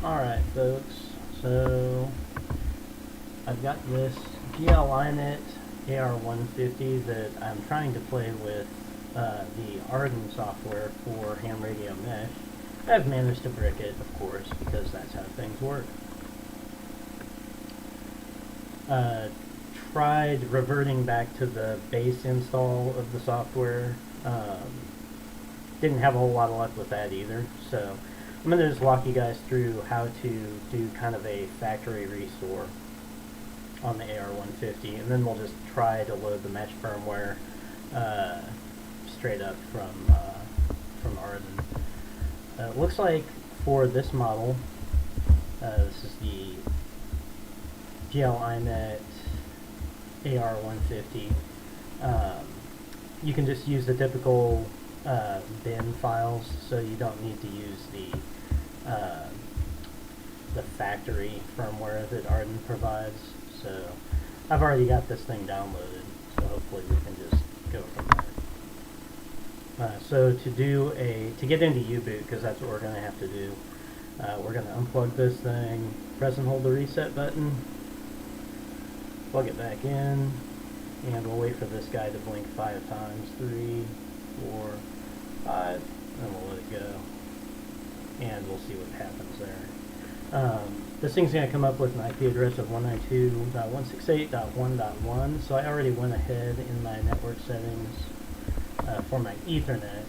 Alright folks, so I've got this GLINET AR150 that I'm trying to play with the AREDN software for ham radio mesh. I've managed to brick it, of course, because that's how things work. Tried reverting back to the base install of the software. Didn't have a whole lot of luck with that either, so I'm going to just walk you guys through how to do kind of a factory restore on the AR150, and then we'll just try to load the mesh firmware straight up from AREDN. It looks like for this model, this is the GLINET AR150. You can just use the typical bin files, so you don't need to use the factory firmware that AREDN provides. So I've already got this thing downloaded, so hopefully we can just go from there. So to get into U-boot, because that's what we're going to have to do, we're going to unplug this thing, press and hold the reset button, plug it back in, and we'll wait for this guy to blink 5 times. 3, 4, 5, and we'll let it go. And we'll see what happens there. This thing's going to come up with an IP address of 192.168.1.1, so I already went ahead in my network settings for my Ethernet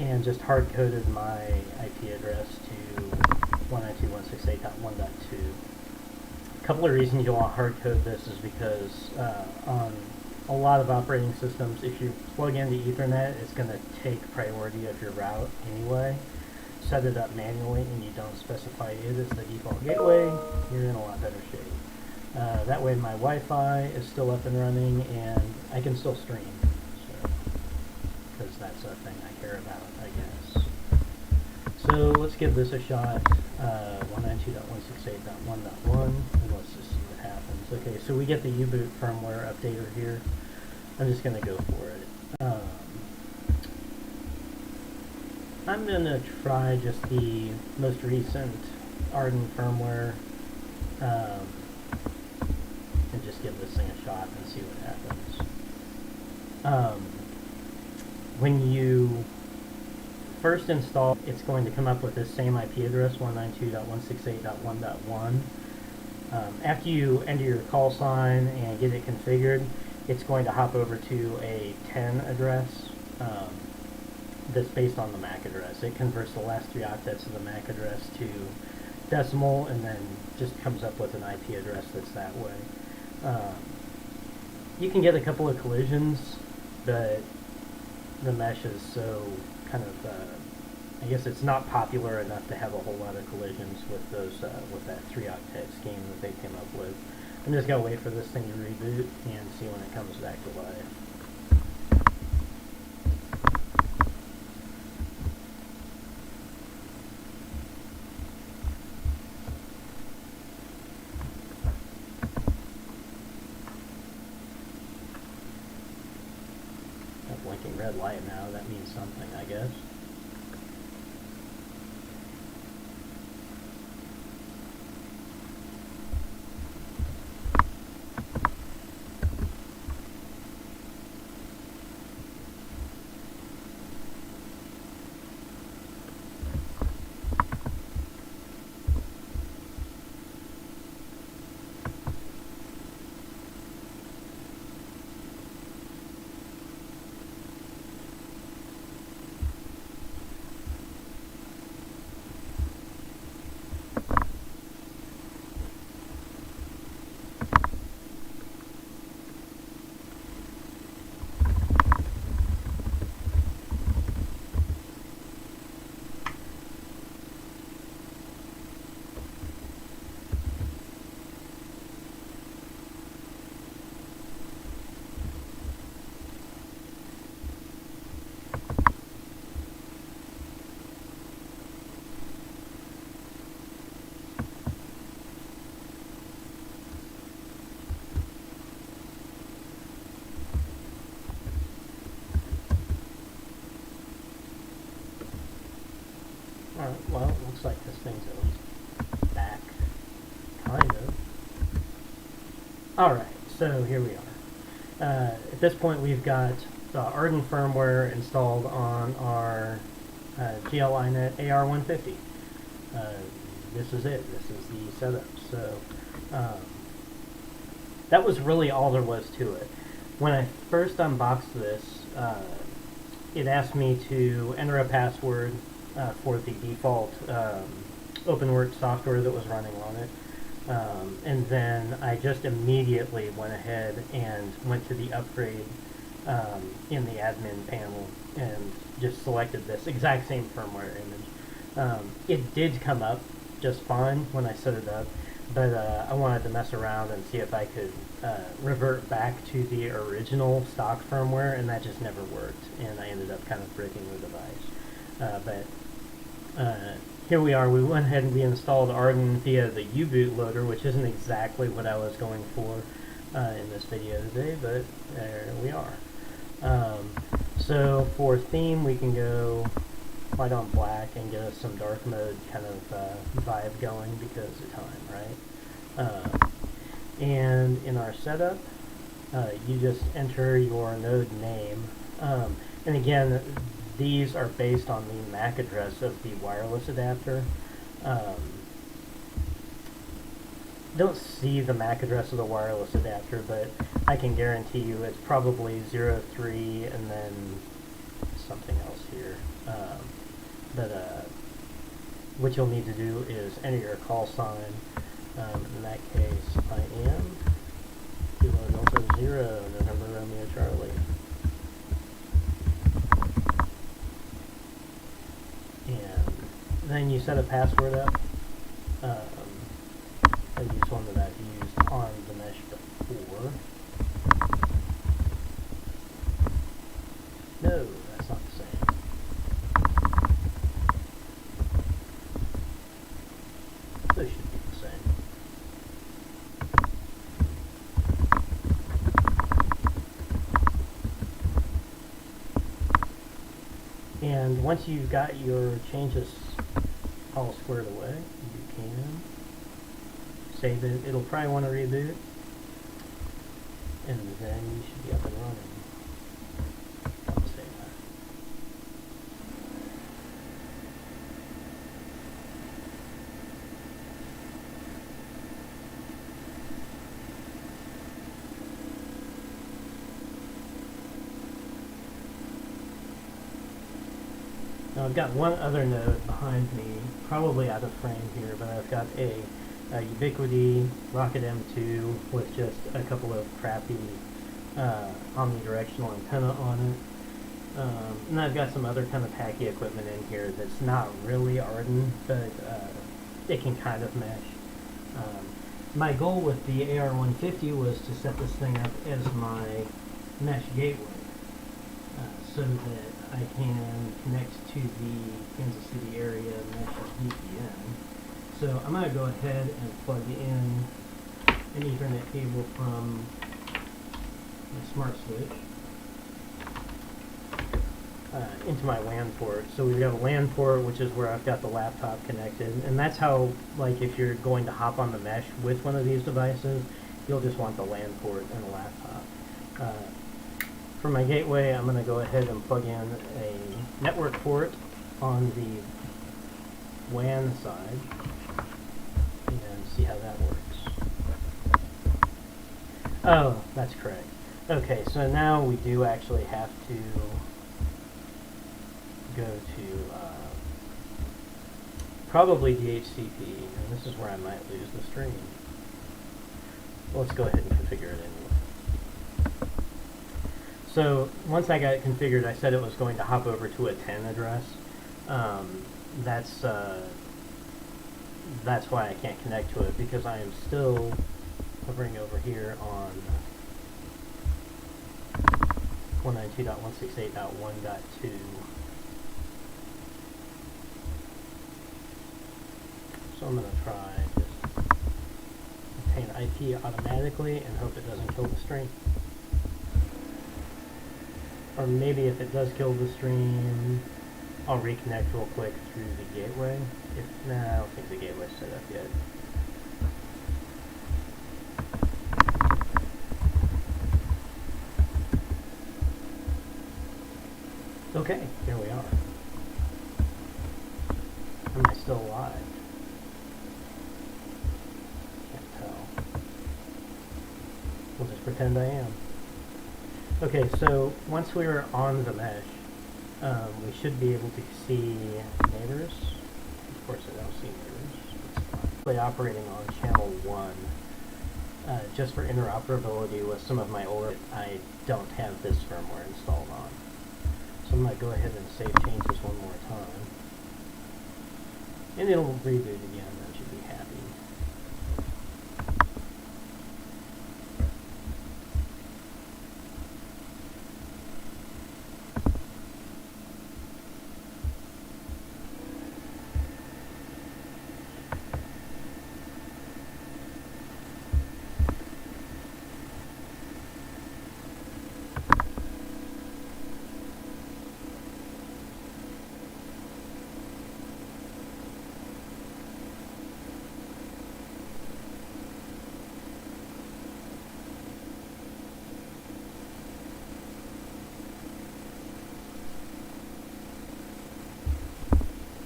and just hard-coded my IP address to 192.168.1.2. A couple of reasons you'll want to hard-code this is because on a lot of operating systems, if you plug into Ethernet, it's going to take priority of your route anyway. Set it up manually and you don't specify it as the default gateway, you're in a lot better shape. That way my Wi-Fi is still up and running and I can still stream, because that's a thing I care about, I guess. So let's give this a shot, 192.168.1.1, and let's just see what happens. Okay, so we get the U-boot firmware updater here. I'm just going to go for it. I'm going to try just the most recent AREDN firmware and just give this thing a shot and see what happens. When you first install, it's going to come up with this same IP address, 192.168.1.1. After you enter your call sign and get it configured, it's going to hop over to a 10 address that's based on the MAC address. It converts the last 3 octets of the MAC address to decimal and then just comes up with an IP address that's that way. You can get a couple of collisions, but the mesh is so kind of, I guess it's not popular enough to have a whole lot of collisions with those, with that 3 octet scheme that they came up with. I'm just going to wait for this thing to reboot and see when it comes back to life. That blinking red light now, that means something, I guess. Alright, well, it looks like this thing's at least back, kind of. Alright, so here we are. At this point we've got the AREDN firmware installed on our GLINet AR150. This is it. This is the setup. So that was really all there was to it. When I first unboxed this, it asked me to enter a password for the default OpenWorks software that was running on it. And then I just immediately went ahead and went to the upgrade in the admin panel and just selected this exact same firmware image. It did come up just fine when I set it up, but I wanted to mess around and see if I could revert back to the original stock firmware, and that just never worked, and I ended up kind of breaking the device. But here we are. We went ahead and we installed AREDN via the U-bootloader, which isn't exactly what I was going for in this video today, but there we are. So for theme, we can go white on black and get us some dark mode kind of vibe going because of time, right? And in our setup, you just enter your node name. And again, these are based on the MAC address of the wireless adapter. Don't see the MAC address of the wireless adapter, but I can guarantee you it's probably 03 and then something else here. But what you'll need to do is enter your call sign. In that case, I am Kilo Delta 0, November Romeo Charlie. And then you set a password up. I use one that I've used on the mesh before. No, that's not the same. Those should be the same. And once you've got your changes all squared away, you can save it. It'll probably want to reboot, and then you should be up and running. I'll save that. Now I've got one other node behind me, probably out of frame here, but I've got a Ubiquiti Rocket M2 with just a couple of crappy omnidirectional antenna on it. And I've got some other kind of tacky equipment in here that's not really AREDN, but it can kind of mesh. My goal with the AR150 was to set this thing up as my mesh gateway so that I can connect to the Kansas City area mesh VPN. So I'm going to go ahead and plug in an Ethernet cable from my smart switch into my LAN port. So we've got a LAN port, which is where I've got the laptop connected, and that's how, like, if you're going to hop on the mesh with one of these devices, you'll just want the LAN port and a laptop. For my gateway, I'm going to go ahead and plug in a network port on the WAN side and see how that works. Oh, that's correct. Okay, so now we do actually have to go to probably DHCP, and this is where I might lose the stream. Well, let's go ahead and configure it anyway. So once I got it configured, I said it was going to hop over to a 10 address. That's why I can't connect to it, because I am still hovering over here on 192.168.1.2. So I'm going to try just obtain IP automatically and hope it doesn't kill the stream. Or maybe if it does kill the stream, I'll reconnect real quick through the gateway. Nah, I don't think the gateway's set up yet. Okay, here we are. Am I still alive? Can't tell. We'll just pretend I am. Okay, so once we're on the mesh, we should be able to see neighbors. Of course, I don't see neighbors. It's fine. We're operating on channel 1, just for interoperability with some of my older. I don't have this firmware installed on. So I'm going to go ahead and save changes one more time. And it'll reboot again, I should be happy.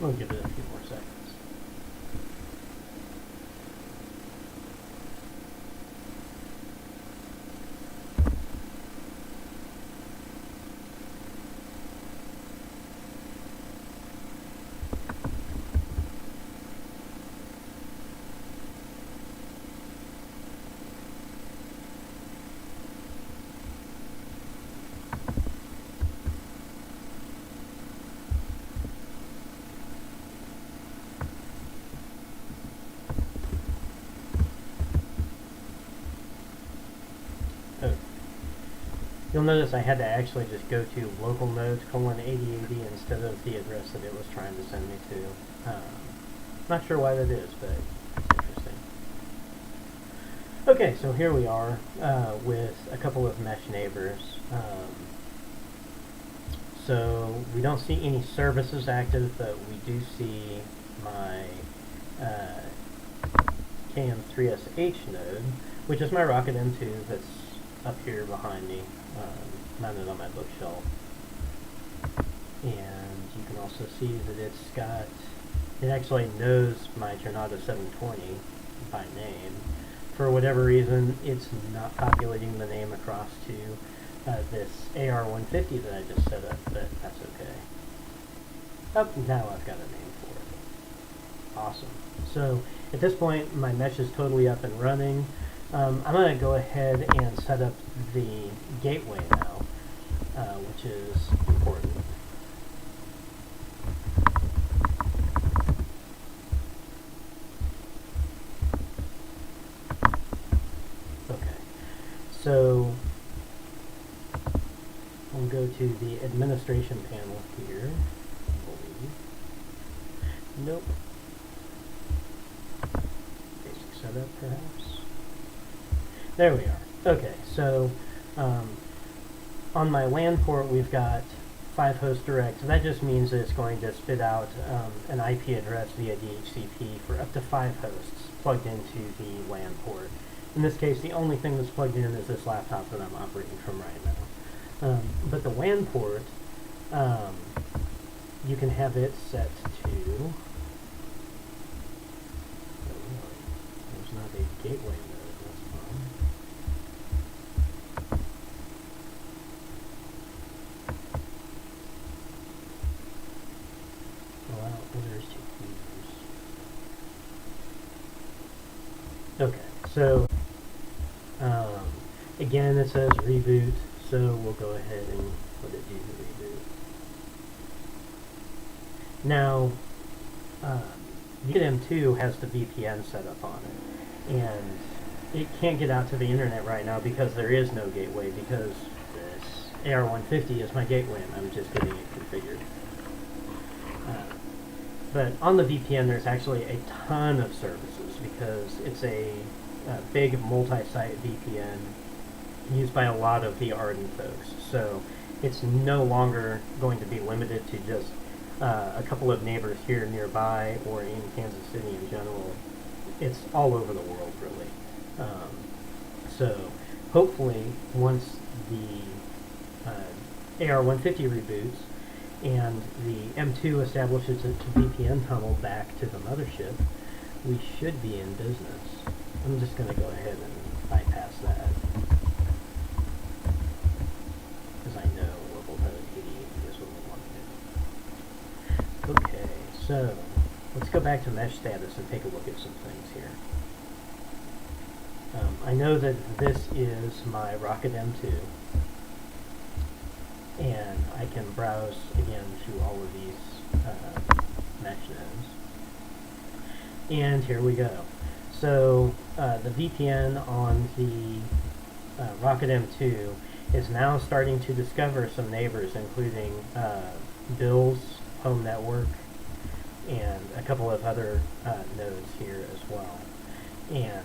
We'll give it a few more seconds. You'll notice I had to actually just go to localnodes:8080 instead of the address that it was trying to send me to. Not sure why that is, but it's interesting. Okay, so here we are with a couple of mesh neighbors. So we don't see any services active, but we do see my KM3SH node, which is my Rocket M2 that's up here behind me, mounted on my bookshelf. And you can also see that it actually knows my Tornado 720 by name. For whatever reason, it's not populating the name across to this AR150 that I just set up, but that's okay. Oh, now I've got a name for it. Awesome. So at this point, my mesh is totally up and running. I'm going to go ahead and set up the gateway now, which is important. Okay, so I'll go to the administration panel here, I believe. Nope. Basic setup, perhaps. There we are. Okay, so on my LAN port we've got 5 host direct. So that just means that it's going to spit out an IP address via DHCP for up to 5 hosts plugged into the LAN port. In this case, the only thing that's plugged in is this laptop that I'm operating from right now. But the WAN port, you can have it set to... There's not a gateway node, that's fine. Allow others to use. Okay, so again it says reboot, so we'll go ahead and let it do the reboot. Now, the M2 has the VPN set up on it, and it can't get out to the internet right now because there is no gateway, because this AR150 is my gateway and I'm just getting it configured. But on the VPN there's actually a ton of services because it's a big multi-site VPN used by a lot of the AREDN folks. So it's no longer going to be limited to just a couple of neighbors here nearby or in Kansas City in general. It's all over the world, really. So hopefully, once the AR-150 reboots and the M2 establishes its VPN tunnel back to the mothership, we should be in business. I'm just going to go ahead and bypass that, because I know local code 88 is what we want to do. Okay, so let's go back to mesh status and take a look at some things here. I know that this is my Rocket M2, and I can browse again through all of these mesh nodes. And here we go. So the VPN on the Rocket M2 is now starting to discover some neighbors, including Bill's home network and a couple of other nodes here as well. And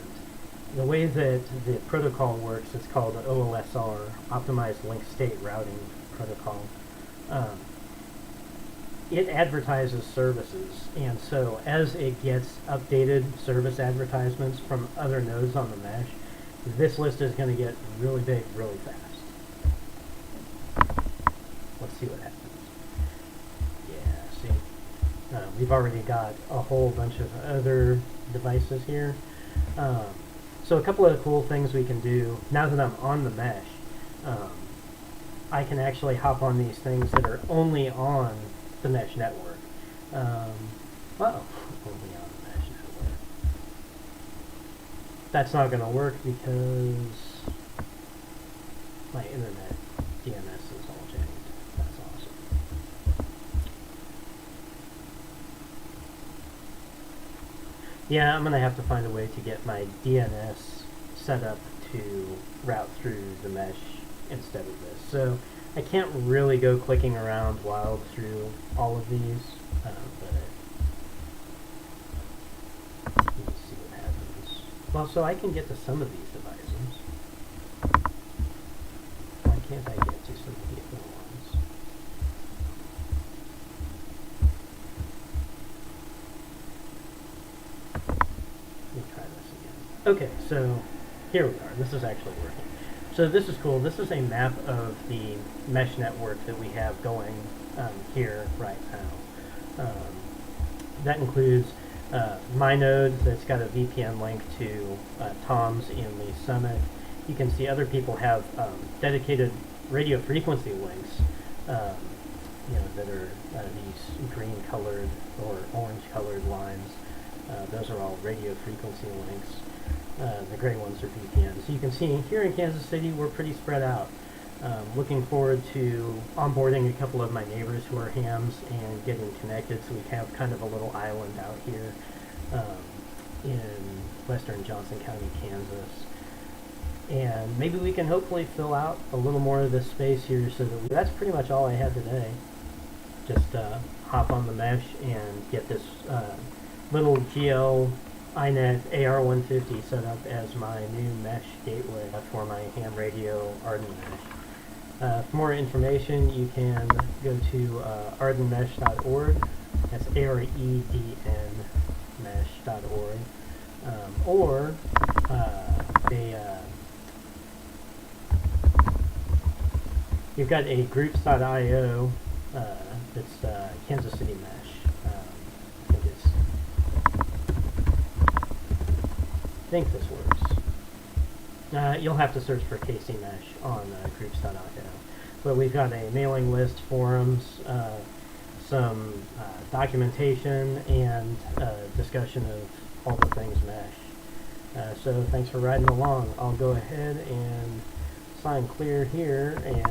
the way that the protocol works is called OLSR, Optimized Link State Routing Protocol. It advertises services, and so as it gets updated service advertisements from other nodes on the mesh, this list is going to get really big really fast. Let's see what happens. Yeah, see? We've already got a whole bunch of other devices here. So a couple of cool things we can do, now that I'm on the mesh, I can actually hop on these things that are only on the mesh network. Well, only on the mesh network. That's not going to work because my internet DNS is all changed. That's awesome. Yeah, I'm going to have to find a way to get my DNS set up to route through the mesh instead of this. So I can't really go clicking around wild through all of these, but let's see what happens. Well, so I can get to some of these devices. Why can't I get to some of the other ones? Let me try this again. Okay, so here we are. This is actually working. So this is cool. This is a map of the mesh network that we have going here right now. That includes my node that's got a VPN link to Tom's in the Summit. You can see other people have dedicated radio frequency links, that are these green-colored or orange-colored lines. Those are all radio frequency links. The gray ones are VPNs. So you can see here in Kansas City, we're pretty spread out. Looking forward to onboarding a couple of my neighbors who are hams and getting connected, so we have kind of a little island out here in western Johnson County, Kansas. And maybe we can hopefully fill out a little more of this space here so that that's pretty much all I had today. Just hop on the mesh and get this little GL iNet AR-150 set up as my new mesh gateway for my ham radio AREDN mesh. For more information, you can go to aredenmesh.org. That's AREDN mesh.org. Or you've got a groups.io that's Kansas City Mesh. I think this works. You'll have to search for KC Mesh on groups.io. But we've got a mailing list, forums, some documentation, and discussion of all the things mesh. So thanks for riding along. I'll go ahead and sign clear here and